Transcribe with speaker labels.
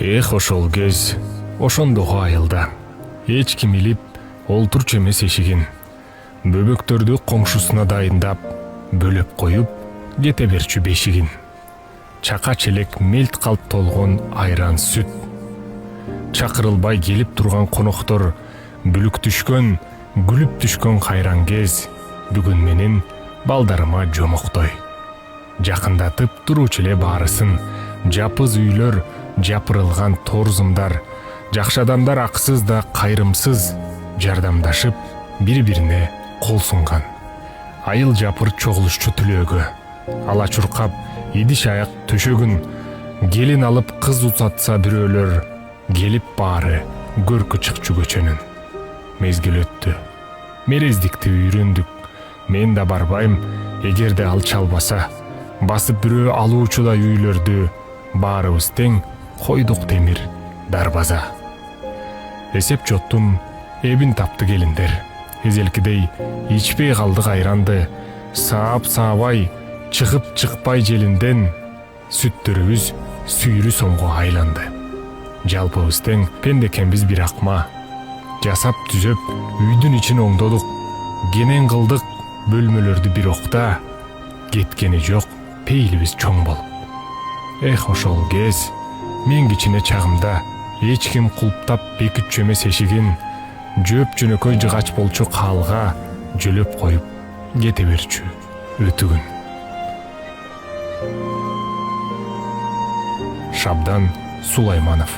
Speaker 1: Ошол кез, ошондогу айылда эч ким илип олтурчу эмес эшигин бөбөктөрдү коңшусуна дайындап, бөлөп коюп, кете берчү бешигин. Чака челек мелт калп толгон айран сүт. Чакырылбай келип турган коноктор бүлүк түшкөн, күлүп түшкөн кайран кез бүгүн менин балдарыма жомоктой. Жакындатып туруучу эле баарысын, жапыз үйлөр, жапырылган торзумдар, жакшы адамдар аксыз да кайрымсыз жардамдашып бири-бирине кол сунган. Айыл жапыр чогулушчу түлөөгө, ала чуркап идиш аяк төшөгүн, келин алып кыз узатса бирөөлөр, келип баары көркү чыкчу көчөнүн. Мезгил өттү, мерездикти үйрөндүк. Мен да барбайм, эгерде ал чалбаса, басып бирөө алуучудай үйлөрдү баарыбыз тең койдук темир дарбаза. Эсеп жоттун эбин тапты келиндер. Эзелкидей ичпей калдык айранды, саап-саабай, чыгып-чыкпай желинден сүттөрүбүз сүйрү сомго айланды. Жалпыбыз тең пендекенбиз бир акма. Жасап түзөп үйдүн ичин оңдодук, кенен кылдык бөлмөлөрдү бир окта, кеткени жок пейлибиз чоң болуп. Ошол кез, мен кичине чагымда эч ким кулптап бекитчү эмес эшигин жөөп жөнөкөй жыгач болчу каалга жөлөп коюп кете берчү өтүгүн. Шабдан Сулайманов.